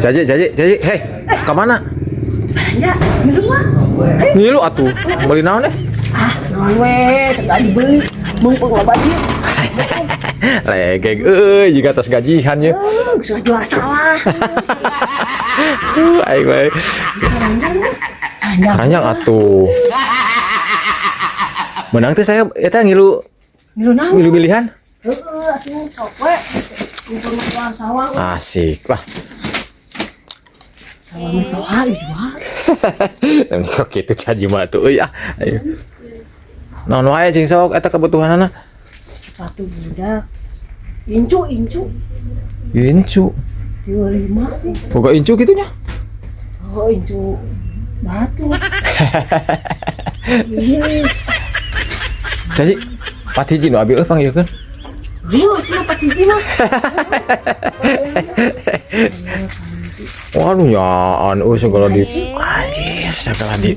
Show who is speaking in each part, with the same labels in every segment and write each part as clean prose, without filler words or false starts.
Speaker 1: Jaji, hei, kemana?
Speaker 2: Ya, ngilu mah.
Speaker 1: Ngilu atuh, beli naon deh?
Speaker 2: Naon we, segala dibeli. Mumpung loba dieu.
Speaker 1: Legeg, jika atas gajian ya.
Speaker 2: Geus ngajual sawah.
Speaker 1: Aing bae. Ranjang atuh. Menang teh saya eta ngilu
Speaker 2: naon?
Speaker 1: ngilu pilihan.
Speaker 2: Heeh, atuh sok we. Mumpung ngajual sawah.
Speaker 1: Asik lah.
Speaker 2: Sawah mah toa dijual.
Speaker 1: Kok kitu caji mah tuh euy ah. Ayo. Naon wae cing sok eta kebutuhanana?
Speaker 2: Sepatu budak. Incu.
Speaker 1: Incu.
Speaker 2: 25.
Speaker 1: Boga incu gitunya.
Speaker 2: Oh, incu batu. Iya.
Speaker 1: Jadi pati jin abi panggilkeun.
Speaker 2: Cina patiji mah.
Speaker 1: Waduh nyaan segala di anjir segala di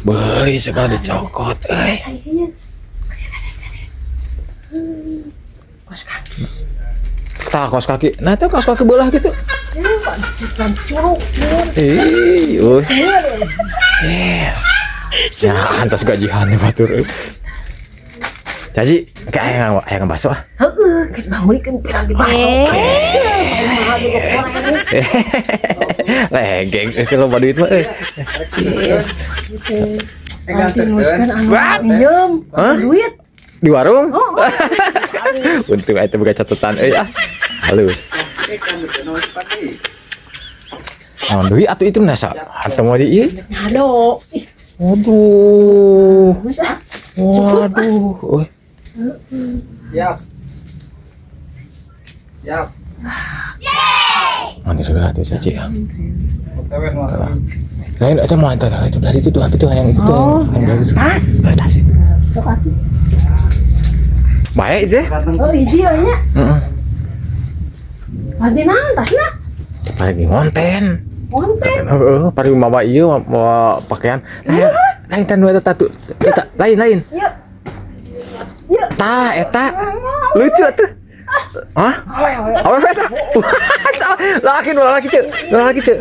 Speaker 1: beli segala dicokot euy.
Speaker 2: Kos kaki.
Speaker 1: Tah kaos kaki. Nah teh kaos kaki belah gitu.
Speaker 2: Cikan curug.
Speaker 1: Ya antos gajihan batur. Jadi kayak aya ngabaso ah.
Speaker 2: Heeh, geus bangunikeun pirang di baso.
Speaker 1: Legeng kalau duit mah
Speaker 2: Nanti nuliskan anu minjem duit
Speaker 1: di warung. Untung eta boga catatan ah. Halus. Duit atuh itu nasa harta mau di ieu.
Speaker 2: Halo.
Speaker 1: Waduh.
Speaker 3: Siap.
Speaker 1: Nanti segala tuh saja.
Speaker 3: Tewen mah.
Speaker 1: Lain ada mau antar itu dari itu tuh yang itu tuh yang dari itu.
Speaker 2: Tas.
Speaker 1: Tas.
Speaker 2: Sok atuh.
Speaker 1: Baik deh.
Speaker 2: Oh, hiji nya.
Speaker 1: Heeh.
Speaker 2: Ganti naon tasna?
Speaker 1: Lagi konten.
Speaker 2: Konten.
Speaker 1: Pari mawa ieu mawa pakaian. Lain tan dua tatu. Lain.
Speaker 2: Yuk.
Speaker 1: Eta lucu tuh. Hah? Awe eta. Laki ceu.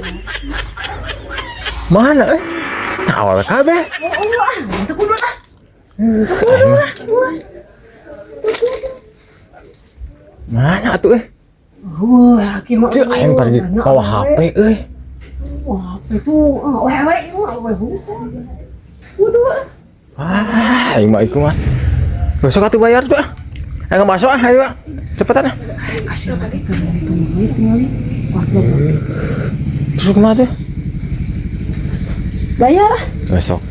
Speaker 1: Mana Nah, awe kabeh.
Speaker 2: Teu kudu lah.
Speaker 1: Mana atuh
Speaker 2: Laki mah.
Speaker 1: Ceu aing pergi bawa HP euy.
Speaker 2: Wah, itu wewe itu waduh.
Speaker 1: Aing mah iku mah. Besok atuh bayar tuh. Ayo masuk ayo. Cepetan ah.
Speaker 2: Kasih lagi ke itu tinggal.
Speaker 1: Terus kemana tuh?
Speaker 2: Bayar lah.
Speaker 1: Besok.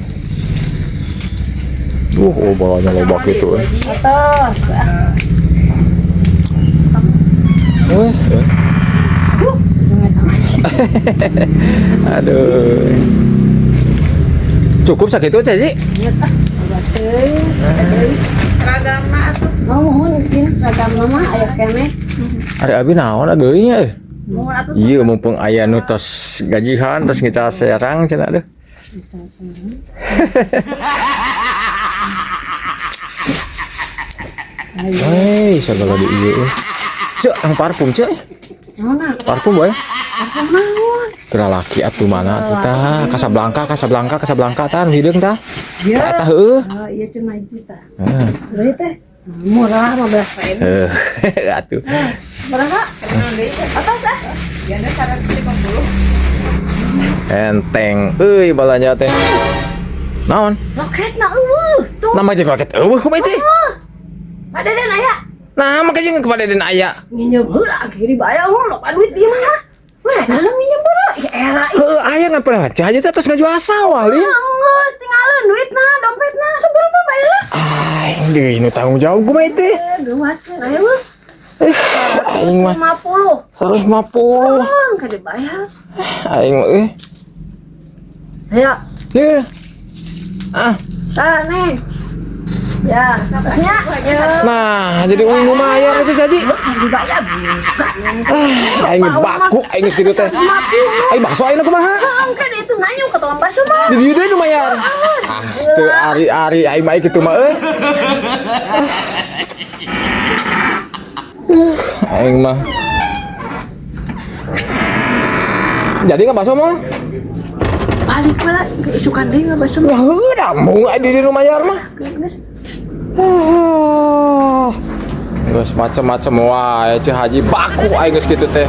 Speaker 1: Bawanya loba gitu.
Speaker 2: Atas.
Speaker 1: Aduh. Cukup sakitu aja, Ji.
Speaker 2: Geus ah. Seragam mah atuh. Mohon mungkin seragam mah aya keneh.
Speaker 1: Ari abi naon deui nya?
Speaker 2: Mohon atuh.
Speaker 1: Iya mumpung aya nu tos gajihan tos kita serang cenah deh. Hei, segala di ieu. Cek, yang parfum cek.
Speaker 2: Naon?
Speaker 1: Parfum boy.
Speaker 2: Parfum naon?
Speaker 1: Kira laki atuh mana atuh tah? Casablanca tah nu hideung tah.
Speaker 2: Iya.
Speaker 1: Tah heueuh.
Speaker 2: Iya cenah hiji tah.
Speaker 1: Heeh.
Speaker 2: Berarti teh murah 15.000.
Speaker 1: Atuh.
Speaker 2: Berapa? Atas ah. Jana 150.
Speaker 1: Enteng euy balanya teh. Naon?
Speaker 2: Loketna eueuh. Tuh.
Speaker 1: Nama jeung loket eueuh kumaha teh?
Speaker 2: Pak Deden aya.
Speaker 1: Nah, makanya kepada den aya.
Speaker 2: Nginjem heula kiri bayar lo pak duit dia mah. Udah dalam nginjem heula. Ya era ieu.
Speaker 1: Heueuh aya ngan pernah aja teh tos ngajual sawah lin.
Speaker 2: Geus tinggalin duitna, dompetna saberapa bayar lah.
Speaker 1: Aing deui nu tanggung jawab kumaha teh?
Speaker 2: Geuatkeun aya mah.
Speaker 1: Aing mah
Speaker 2: 150.
Speaker 1: 150.
Speaker 2: Ka dibayar.
Speaker 1: Aing mah
Speaker 2: Ayo.
Speaker 1: Ye. Ah,
Speaker 2: Nih. Ya, katanya ya.
Speaker 1: nah jadi uing lumayan itu jadi.
Speaker 2: Dibayar.
Speaker 1: Aing baku aing geus kitu teh. Aing bakso aing kumaha?
Speaker 2: Kan itu nganyu ke tukang bakso mah.
Speaker 1: Di dieu deui lumayan. Ah, teu ari-ari aing mah kitu mah Aing mah Jadi nggak bakso mah?
Speaker 2: Balik pala suka deh nggak bakso.
Speaker 1: Ya udah mau nggak di rumah Yar mah? Terus macam-macam wah, Cih Haji baku aing geus kitu teh.